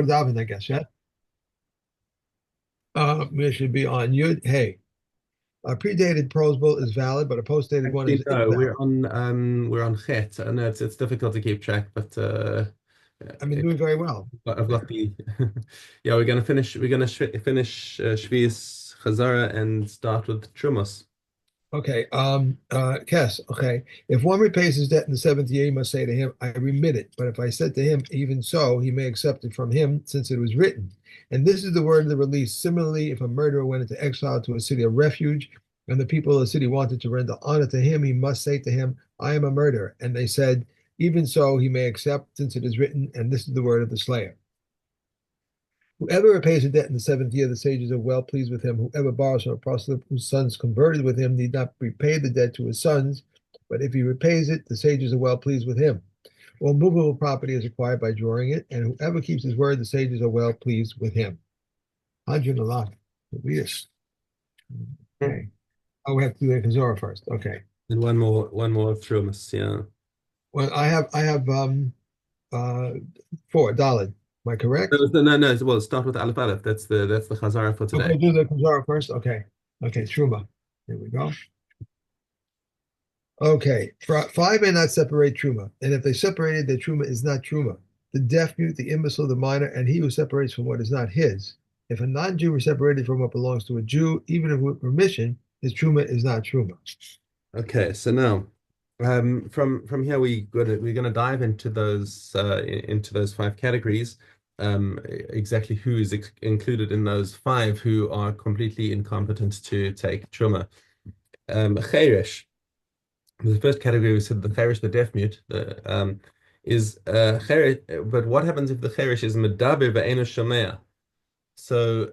to daven, I guess, yeah? We should be on Yud. Hey, a predated prosbul is valid, but a post-dated one Actually, is no, invalid. we're on Chet. I know it's difficult to keep track, but I've been doing very well. I've got the yeah. We're gonna finish Shvius Chazara and start with Terumos. Okay, Kes, okay. If one repays his debt in the seventh year, he must say to him, I remit it. But if I said to him, even so, he may accept it from him, since it was written. And this is the word of the release. Similarly, if a murderer went into exile to a city of refuge, and the people of the city wanted to render honor to him, he must say to him, I am a murderer. And they said, even so, he may accept, since it is written, and this is the word of the slayer. Whoever repays a debt in the seventh year, the sages are well pleased with him. Whoever borrows from a proselyte whose sons converted with him need not repay the debt to his sons, but if he repays it, the sages are well pleased with him. All movable property is acquired by drawing it, and whoever keeps his word, the sages are well pleased with him. Hadran Allah. Yes. Okay. Oh, we have to do the Kazora first. Okay. And one more Terumos. Yeah. Well, I have uh four, Dalid. Am I correct? No. Well, start with Aleph Aleph. That's the Chazara for today. Okay, do the Kazora first. Okay. Okay, Truma. Here we go. Okay, five may not separate truma, and if they separated, their truma is not truma. The deaf, mute, the imbecile, the minor, and he who separates from what is not his. If a non-Jew were separated from what belongs to a Jew, even if with permission, his truma is not truma. Okay, so now from here we're gonna dive into those five categories. Exactly who is included in those five who are completely incompetent to take truma. Cheresh, the first category we said the cheresh, the deaf mute, is cheresh. But what happens if the cheresh is medaber ve'eno shomea? So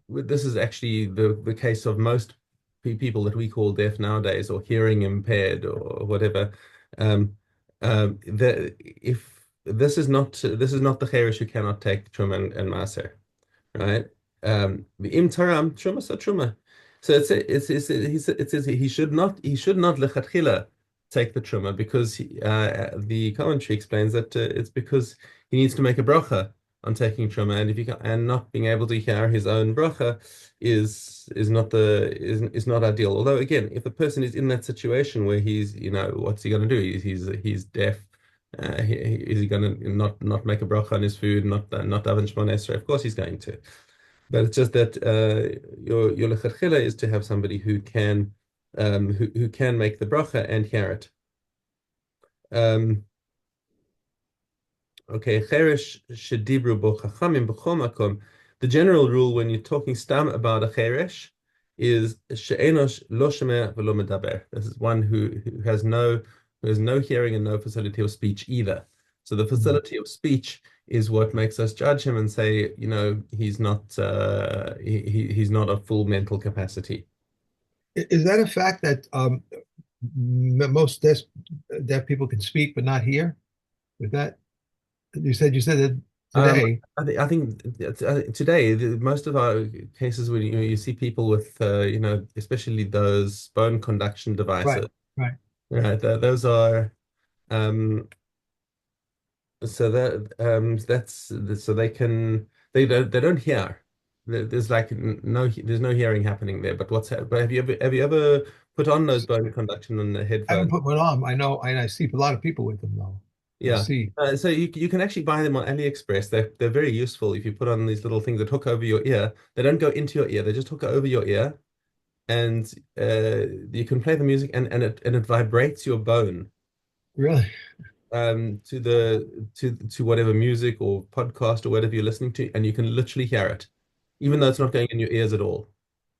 this is actually the case of most people that we call deaf nowadays, or hearing impaired, or whatever. If this is not the cherish who cannot take truma and maser, right? The im taram truma so truma. So it says he should not lechatchila take the truma because the commentary explains that it's because he needs to make a bracha on taking truma, and if he can, and not being able to hear his own bracha is not ideal. Although again, if a person is in that situation where he's, what's he going to do? He's deaf. Is he going to not make a bracha on his food, not daven Shemona Esrei? Of course he's going to. But it's just that your lechatchila is to have somebody who can make the bracha and hear it. Okay, cheresh shedibru bo chachamim b'chol makom. The general rule when you're talking stam about a cheresh is she'enosh lo shomea v'lo medaber. This is one who has no hearing and no facility of speech either. So the facility of speech is what makes us judge him and say, he's not he's not a full mental capacity. Is that a fact that most deaf people can speak but not hear? Is that you said that today? I think today most of our cases when you see people with especially those bone conduction Right, devices, right. right? Those are um, so that's so they don't hear. There's like there's no hearing happening there. But have you ever put on those bone conduction on the I haven't headphones? put one on. I know, and I see a lot of people with them though. I Yeah. see. So you can actually buy them on AliExpress. They're very useful if you put on these little things that hook over your ear. They don't go into your ear. They just hook over your ear, and you can play the music, and it vibrates your bone Really? to whatever music or podcast or whatever you're listening to, and you can literally hear it, even though it's not going in your ears at all.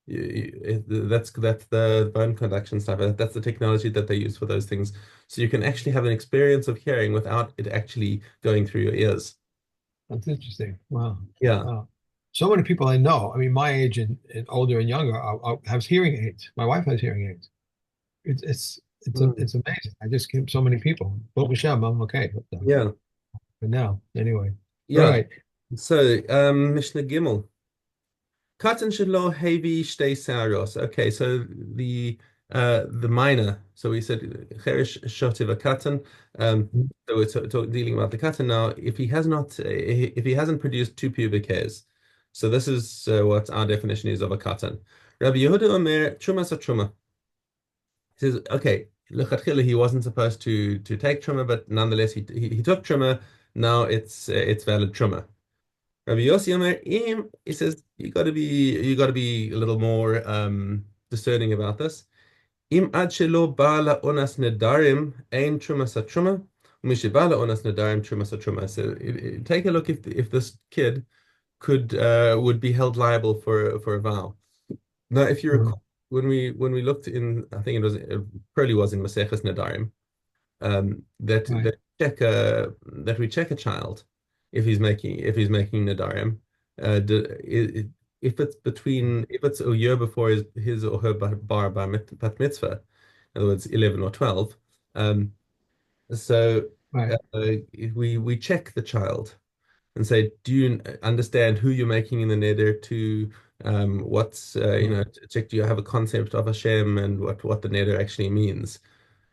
That's the bone conduction stuff. That's the technology that they use for those things. So you can actually have an experience of hearing without it actually going through your ears. That's interesting. Wow. Yeah. Wow. So many people I know, I mean, my age and older and younger, have hearing aids. My wife has hearing aids. Mm. It's amazing. I just keep so many people. But Hashem, I'm okay. Yeah. For now, anyway. All Yeah. right. So, Mishnah Gimel. Katan shelo hevi shtei saros. Okay, so the The minor. So we said cherish shotiv a katan. So we're dealing about the katan now. If he hasn't produced two pubic hairs, so this is what our definition is of a katan. Rabbi Yehuda Omer truma sa truma. He says, okay, lechatchila he wasn't supposed to take truma, but nonetheless he took truma. Now it's valid truma. Rabbi Yossi Omer im. He says you got to be a little more discerning about this. Im ad shelo ba'ala onas nedarim ein truma sa truma, umishibala onas nedarim truma sa truma. So take a look if this kid could would be held liable for a vow. Now, if you Mhm. recall, when we looked in, I think it probably was in Maseches Nedarim, Right, that we check a child if he's making Nedarim, if it's a year before his or her bat mitzvah, in other words, 11 or 12. Um, so right. we check the child and say, do you understand who you're making in the neder to? What's check, do you have a concept of Hashem and what the neder actually means?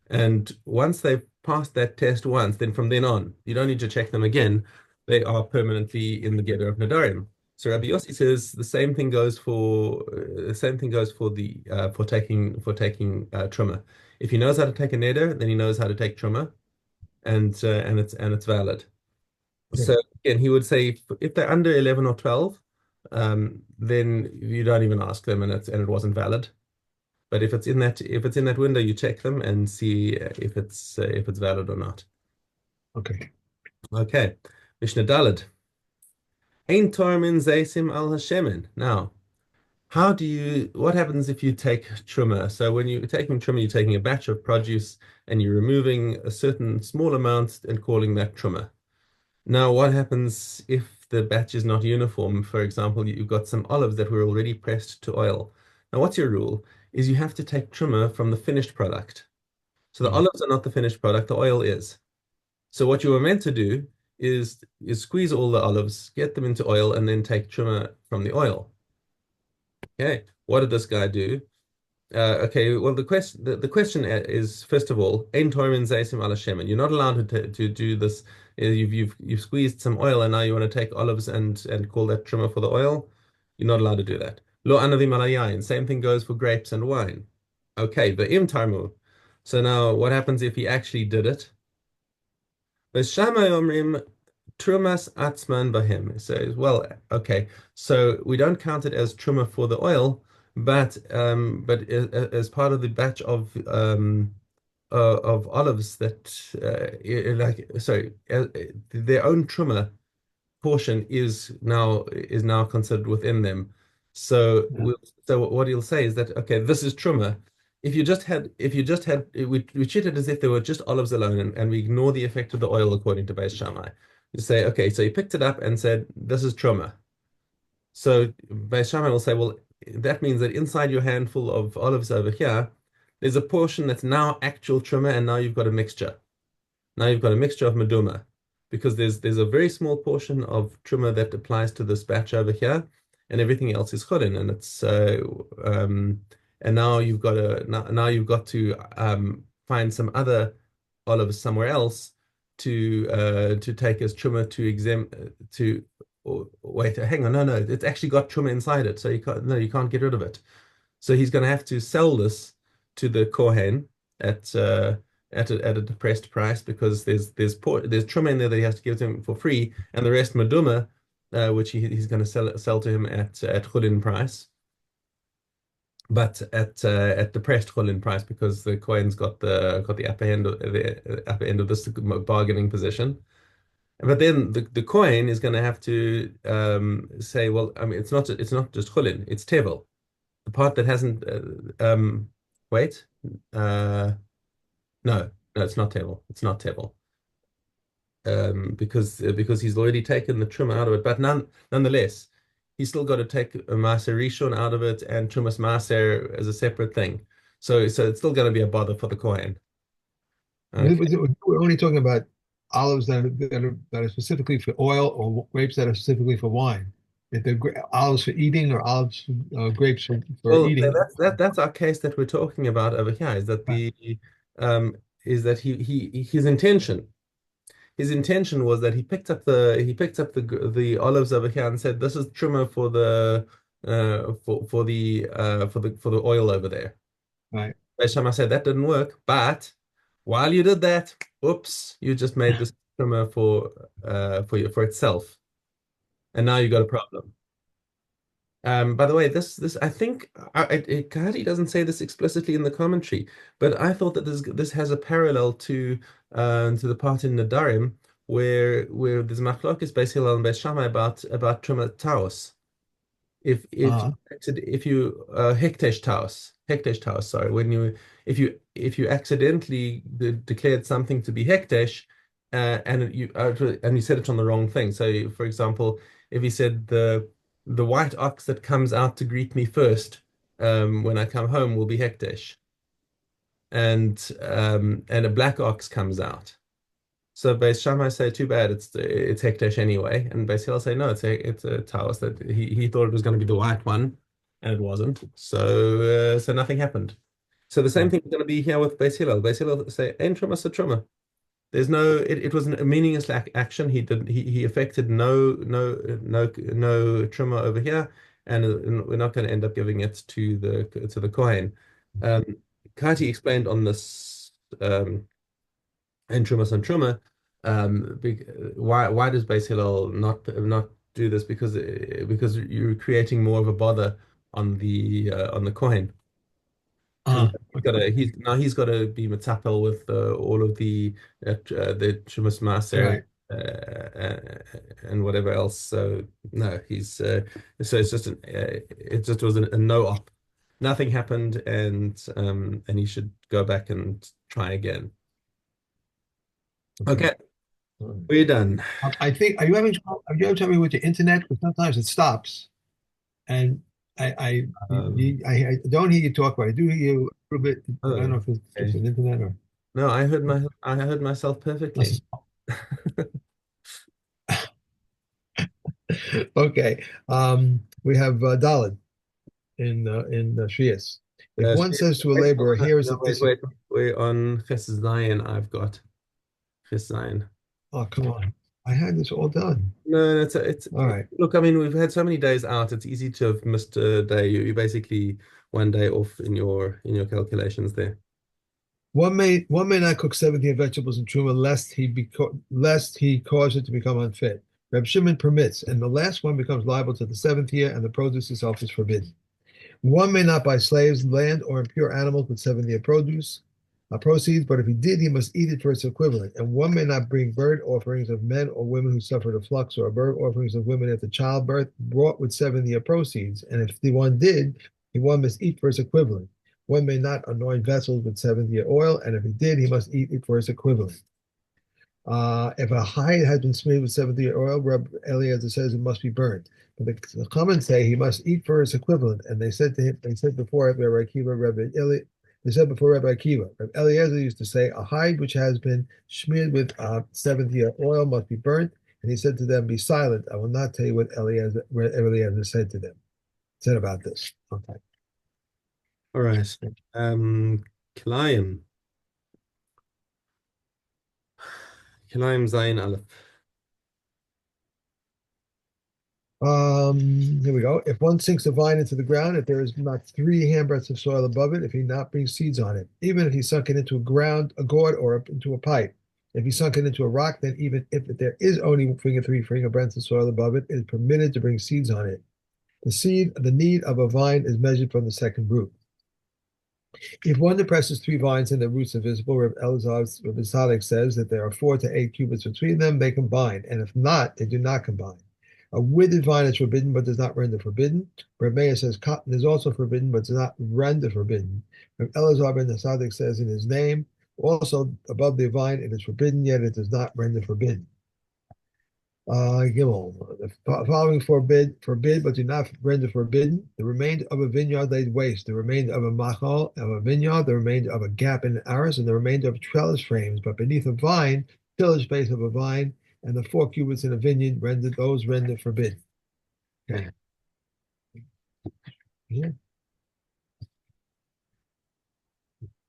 And once they've passed that test once, then from then on, you don't need to check them again. They are permanently in the Geder of Nadarim. So Rabbi Yossi says the same thing goes for the for taking truma. If he knows how to take a neder, then he knows how to take truma, and it's valid. Okay. So again, he would say if they're under 11 or 12, then you don't even ask them, and it wasn't valid. But if it's in that window, you check them and see if it's valid or not. Okay. Okay. Mishnah Daled. Ein tormin zaysim al hashemen. Now, what happens if you take truma? So when you're taking truma, you're taking a batch of produce and you're removing a certain small amount and calling that truma. Now, what happens if the batch is not uniform? For example, you've got some olives that were already pressed to oil. Now, what's your rule? Is you have to take truma from the finished product. So the Mm. olives are not the finished product, the oil is. So what you were meant to do is squeeze all the olives, get them into oil, and then take truma from the oil. Okay, what did this guy do? Okay, well the question is first of all, ein toimin zaysim ala shemen. You're not allowed to do this. You've squeezed some oil and now you want to take olives and call that trimmer for the oil. You're not allowed to do that. Lo anavim ala yain. Same thing goes for grapes and wine. Okay, the im tarmu. So now what happens if he actually did it? V'shamai omrim trumas atzman bahem. It says, well, okay, so we don't count it as truma for the oil, but as part of the batch of olives that sorry, their own truma portion is now considered within them. So Yeah. we'll, so what he'll say is that okay, this is truma. If you just had we treat it as if they were just olives alone, and we ignore the effect of the oil according to Beis Shammai. You say, okay, so he picked it up and said, this is truma. So Beis Shammai will say, well, that means that inside your handful of olives over here, there's a portion that's now actual truma, and now you've got a mixture. Now you've got a mixture of meduma, because there's a very small portion of truma that applies to this batch over here, and everything else is chulin, and now you've got to find some other olives somewhere else to take as truma to exempt to. Wait, hang on, no, it's actually got truma inside it, so you can't get rid of it. So he's going to have to sell this to the Kohen at uh, at a depressed price, because there's truma in there that he has to give to him for free, and the rest meduma, which he's going to sell to him at chulin price, but at depressed chulin price, because the Kohen's got the upper end of this bargaining position. But then the Kohen is going to have to say, well, I mean, it's not just chulin, it's tevel, the part that hasn't wait no, no, it's not tevel, because he's already taken the trim out of it, but nonetheless he's still got to take a maser rishon out of it and trumas maser as a separate thing, so it's still going to be a bother for the Kohen. Okay. We're only talking about olives that are specifically for oil, or grapes that are specifically for wine. If they're olives for eating or olives, grapes for Well, eating. that's our case that we're talking about over here. Is that Right. the is that his intention was that he picked up the olives over here and said, "This is trimmer for the for the oil over there." Right. Beishama said that didn't work, but while you did that, oops, you just made this trimmer for itself, and now you got a problem. By the way, this I think Kahati doesn't say this explicitly in the commentary, but I thought that this has a parallel to the part in Nadarim where there's machlokes Beis Hillel and Beis Shammai about Truma Taos. Uh, If you hektesh taos, sorry, when you if you accidentally declared something to be hektesh, and you said it on the wrong thing. So, for example, if you said the white ox that comes out to greet me first, when I come home will be hektesh, and a black ox comes out. So Beis Shammai say, too bad, it's Hekdesh anyway. And Beis Hillel say, no, it's a Taos that he thought it was going to be the white one, and it wasn't. So nothing happened. So the same right. thing is going to be here with Beis Hillel. Beis Hillel say, Ein truma sa truma. There's no, it was a meaningless action. He affected no truma over here, and we're not going to end up giving it to the Kohen. Um, Kati explained on this. And Trumas and Truma. Why does Beis Hillel not do this? Because you're creating more of a bother on the coin, and he's got to be mitzapel with all of the Trumas Maser Right. and whatever else. So no, so it's just it just was a no op. Nothing happened, and he should go back and try again. Okay. Okay, All right. we're done. I think, are you having trouble with the internet? Because sometimes it stops. And Um, I don't hear you talk, but I do hear you a little bit. I don't know oh, if it's just okay. an internet or. No, I heard myself perfectly. Okay. We have Dalit in Shias. If one says to a laborer, "Here is a piece of," Wait. We're on Ches Zion. I've got Ches Zion. oh, come on, I had this all done. No, All right. look. I mean, we've had so many days out. It's easy to have missed a day. You basically one day off in your calculations there. One may not cook 70 vegetables in truma lest he cause it to become unfit. Reb Shimon permits, and the last one becomes liable to the seventh year, and the produce itself is forbidden. One may not buy slaves, land, or impure animals with 7 year proceeds, but if he did, he must eat it for its equivalent. And one may not bring burnt offerings of men or women who suffered a flux, or burnt offerings of women after childbirth brought with 7 year proceeds. And if the one did, he one must eat for its equivalent. One may not anoint vessels with 7 year oil, and if he did, he must eat it for its equivalent. If a hide has been smeared with 7 year oil, Reb Eliezer says it must be burned. But the comments say he must eat for its equivalent. And they said to him, they said before Rabbi Akiva, they said before Rabbi Akiva, Rabbi Eliezer used to say, a hide which has been smeared with 7 year oil must be burnt. And he said to them, be silent. I will not tell you what Eliezer said to them, said about this. Okay. All right. Kilayim. Kilayim Zayin Aleph. Here we go. If one sinks a vine into the ground, if there is not 3 handbreadths of soil above it, if he not brings seeds on it, even if he sunk it into a gourd, or up into a pipe. If he sunk it into a rock, then even if there is only 3 fingerbreadths of soil above it, it is permitted to bring seeds on it. The need of a vine is measured from the second root. If one depresses 3 vines and the roots are visible, Reb Sadek says that there are 4 to 8 cubits between them, they combine, and if not, they do not combine. A withered vine is forbidden but does not render forbidden. Reb Meir says cotton is also forbidden but does not render forbidden. Reb Elazar ben Sadek says in his name, also above the vine it is forbidden, yet it does not render forbidden. Gimel. The following forbid, but do not render forbidden. The remainder of a vineyard laid waste, the remainder of a machal of a vineyard, the remainder of a gap in an aris, and the remainder of trellis frames. But beneath a vine, tillage space of a vine, and the 4 cubits in a vineyard render forbidden. Okay. Yeah.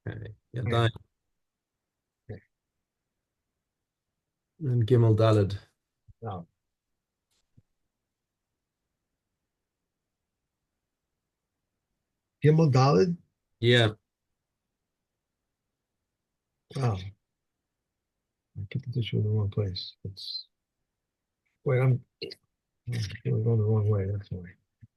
Okay. Yeah, Okay. Dayan. And Gimel Dalid. Now, Gimel Dalid. Yeah. Wow. I put the tissue in the wrong place. It's wait, I'm going the wrong way. That's why.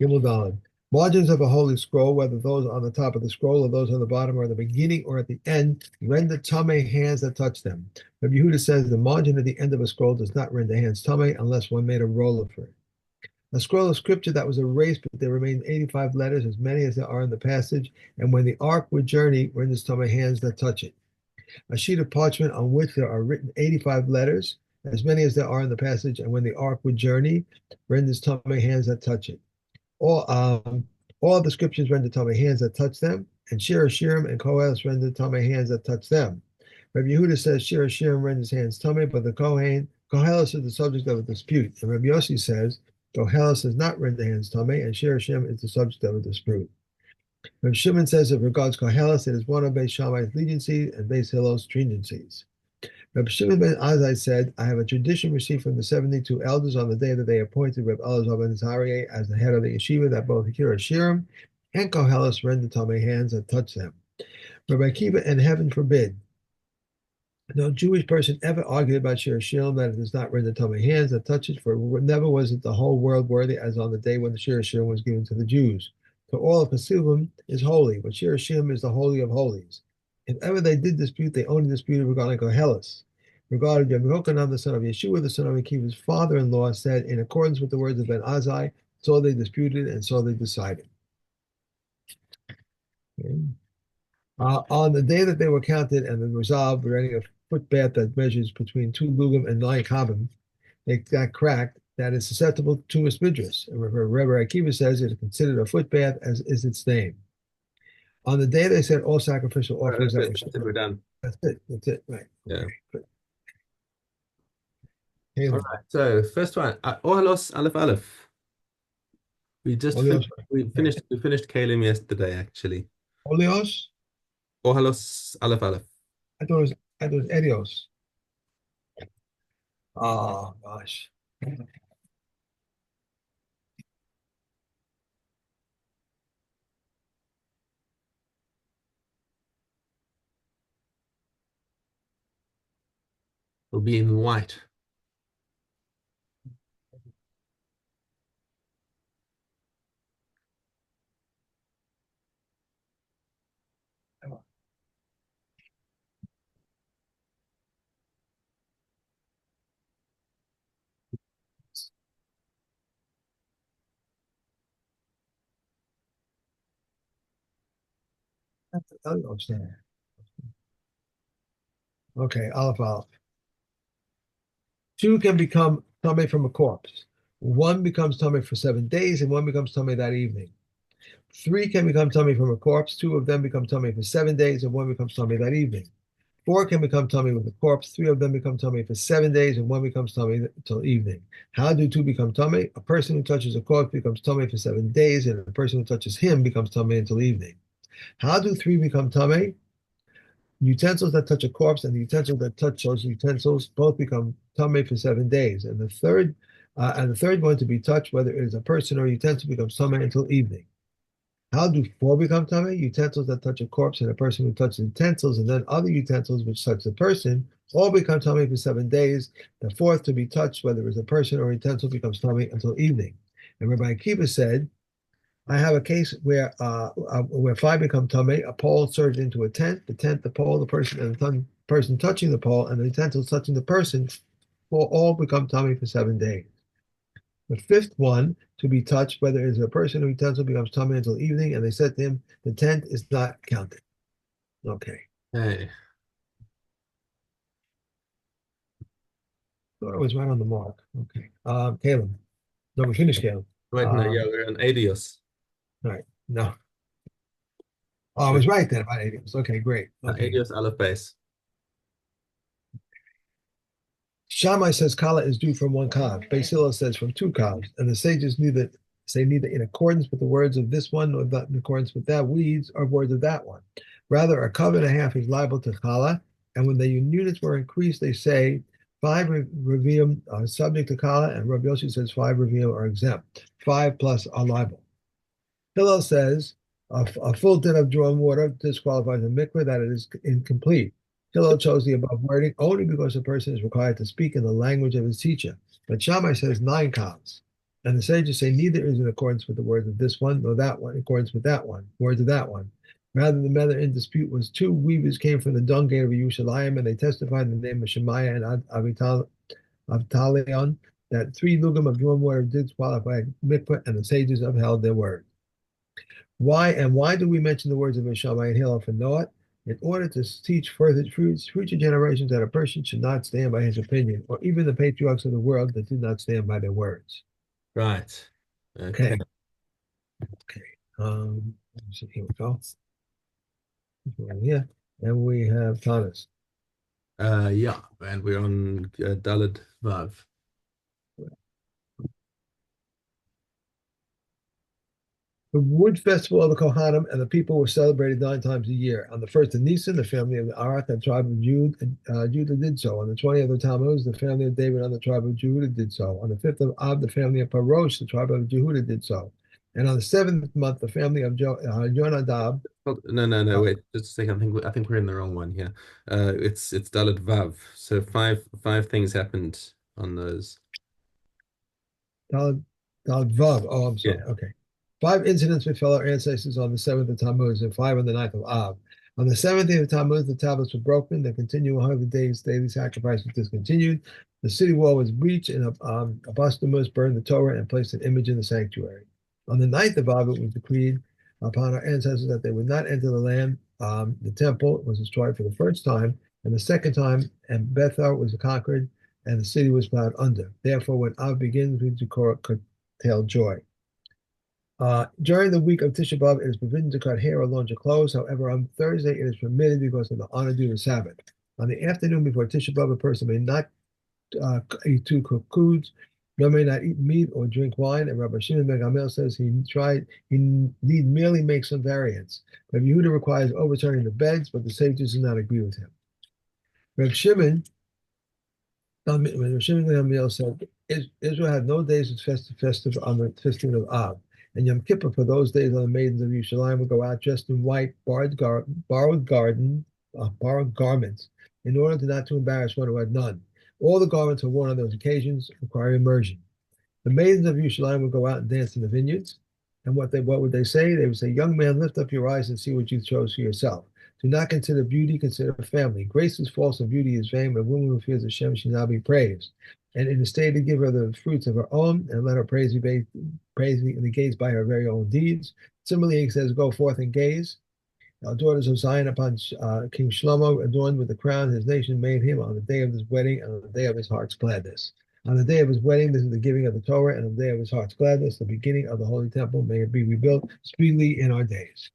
Gimel Dalid. Margins of a holy scroll, whether those on the top of the scroll or those on the bottom or at the beginning or at the end, render tame hands that touch them. Rabbi Yehuda says the margin at the end of a scroll does not render hands tame unless one made a roller for it. A scroll of scripture that was erased, but there remained 85 letters, as many as there are in the passage, and when the ark would journey, renders tame hands that touch it. A sheet of parchment on which there are written 85 letters, as many as there are in the passage, and when the ark would journey, renders tame hands that touch it. All all the scriptures render tame hands that touch them, and Shir Hashirim and Koheles render tame hands that touch them. Rabbi Yehuda says Shir Hashirim renders hands tame, but the Koheles is the subject of a dispute. And Rabbi Yossi says Koheles does not render hands tame, and Shir Hashirim is the subject of a dispute. Rabbi Shimon says it regards Koheles, it is one of Beis Shammai's leniencies and Beis Hillel's stringencies. Rabbi Shimon ben Azai said, I have a tradition received from the 72 elders on the day that they appointed Rabbi Elazar ben Zariah as the head of the yeshiva that both Akira Shirim and Koheles render tame hands that touch them. Rabbi Akiva, and heaven forbid, no Jewish person ever argued about Shir Shirim that it does not render tame hands that touch it, for never was it the whole world worthy as on the day when the Shir Shirim was given to the Jews. For all of Pesuvim is holy, but Shir Shirim is the holy of holies. If ever they did dispute, they only disputed regarding Koheles. Regarding Rabbi Yochanan, the son of Yeshua, the son of Akiva's father-in-law, said, in accordance with the words of Ben Azai, so they disputed and so they decided. Okay. On the day that they were counted and then resolved, regarding a footbath that measures between 2 lugim and 9 kabim, they got cracked, that is susceptible to misbidrus. Rabbi Akiva says it is considered a footbath, as is its name. On the day they said all sacrificial All right, offerings that were that's it. We're done. that's it. That's it. Right. Yeah. Okay. Good. All Caleb. right. So first one, Ohalos Aleph Aleph. We just Olios. finished. Okay. We finished Kalim yesterday, actually. Olios. Ohalos Aleph Aleph. I thought it was Edios. Oh gosh. Will be in white. That's Elios there. Okay, Aleph Aleph. Two can become tummy from a corpse. One becomes tummy for 7 days, and one becomes tummy that evening. Three can become tummy from a corpse. Two of them become tummy for 7 days, and one becomes tummy that evening. Four can become tummy with a corpse. Three of them become tummy for 7 days, and one becomes tummy until evening. How do two become tummy? A person who touches a corpse becomes tummy for 7 days, and a person who touches him becomes tummy until evening. How do three become tummy? Utensils that touch a corpse and the utensils that touch those utensils both become tummy for 7 days, and the third one to be touched, whether it is a person or a utensil, becomes tummy until evening. How do four become tummy? Utensils that touch a corpse and a person who touches utensils, and then other utensils which touch the person, all become tummy for 7 days. The fourth to be touched, whether it is a person or a utensil, becomes tummy until evening. And Rabbi Akiva said, I have a case where five become tummy. A pole surged into a tent. The tent, the pole, the person, and the person touching the pole, and the utensils touching the person, will all become tummy for 7 days. The fifth one to be touched, whether it is a person or utensil, becomes tummy until evening. And they said to him, the tent is not counted. Okay. Hey. Thought I was right on the mark. Okay. Caleb. No, we finished Caleb. Wait, no, yeah, we're on Adios. All right. No. Oh, I was right then about idioms. Okay, great. Okay. Adios Aleph base. Shammai says Kala is due from one Kav. Beis Hillel says from two Kavs. And the sages knew that say neither in accordance with the words of this one nor not in accordance with that weeds or words of that one. Rather, a cover and a half is liable to challah, and when the units were increased, they say five revium are subject to challah, and Rabbi Yossi says five revium are exempt. Five plus are liable. Hillel says a full tin of drawn water disqualifies a mikveh, that it is incomplete. Hillel chose the above wording only because the person is required to speak in the language of his teacher. But Shammai says nine counts. And the sages say neither is in accordance with the words of this one nor that one, in accordance with that one, words of that one. Rather, the matter in dispute was two weavers came from the dung gate of Yerushalayim, and they testified in the name of Shemaiah and Avtalion that three lugim of drawn water did qualify mikveh, and the sages upheld their word. Why do we mention the words of Shammai and Hillel for Noah? In order to teach future generations that a person should not stand by his opinion, or even the patriarchs of the world that did not stand by their words. Right. Okay. Okay. Okay. So here we go. Here. And we have Tanis. Yeah, and we're on Daled Vav. The wood festival of the Kohanim and the people were celebrated 9 times a year. On the first of Nisan, the family of the Arak and tribe of Judah did so. On the 20th of Tammuz, the family of David and the tribe of Judah did so. On the 5th of Ab, the family of Parosh, the tribe of Jehudah did so. And on the 7th month, the family of Jonadab. No, wait, just a second. I think we're in the wrong one here. It's Daled Vav. So five things happened on those. Vav. Oh, I'm sorry. Yeah. Okay. 5 incidents befell our ancestors on the 7th of Tammuz and 5 on the 9th of Av. On the 17th of Tammuz, the tablets were broken. The continual 100 days daily sacrifice was discontinued. The city wall was breached, and Apostomus burned the Torah and placed an image in the sanctuary. On the 9th of Av, it was decreed upon our ancestors that they would not enter the land. The temple was destroyed for the first time, and the second time, and Bethel was conquered, and the city was plowed under. Therefore, when Av begins, we curtail joy. During the week of Tisha B'Av, it is forbidden to cut hair or launch clothes. However, on Thursday, it is permitted because of the honor due to Sabbath. On the afternoon before Tisha B'Av, a person may not eat two cooked foods, nor may not eat meat or drink wine. And Rabbi Shimon ben Gamliel says he need merely make some variants. But Yehuda requires overturning the beds, but the sages do not agree with him. Rabbi Shimon ben Gamliel said Israel had no days of festive on the 15th of Av. And Yom Kippur, for those days, on the maidens of Yerushalayim would go out dressed in white, borrowed garments, in order not to embarrass one who had none. All the garments were worn on those occasions, requiring immersion. The maidens of Yerushalayim would go out and dance in the vineyards. And what would they say? They would say, "Young man, lift up your eyes and see what you chose for yourself. Do not consider beauty, consider family. Grace is false and beauty is vain, but woman who fears Hashem shall not be praised. And it is stated, give her the fruits of her own, and let her praise be gazed by her very own deeds." Similarly, he says, "Go forth and gaze. Our daughters of Zion upon King Shlomo, adorned with the crown his nation made him on the day of his wedding and on the day of his heart's gladness." On the day of his wedding, this is the giving of the Torah, and on the day of his heart's gladness, the beginning of the Holy Temple. May it be rebuilt speedily in our days.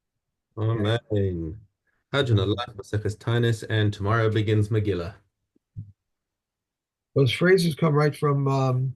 Amen. Hajj Allah, Maseches Tanis, and tomorrow begins Megillah. Those phrases come right from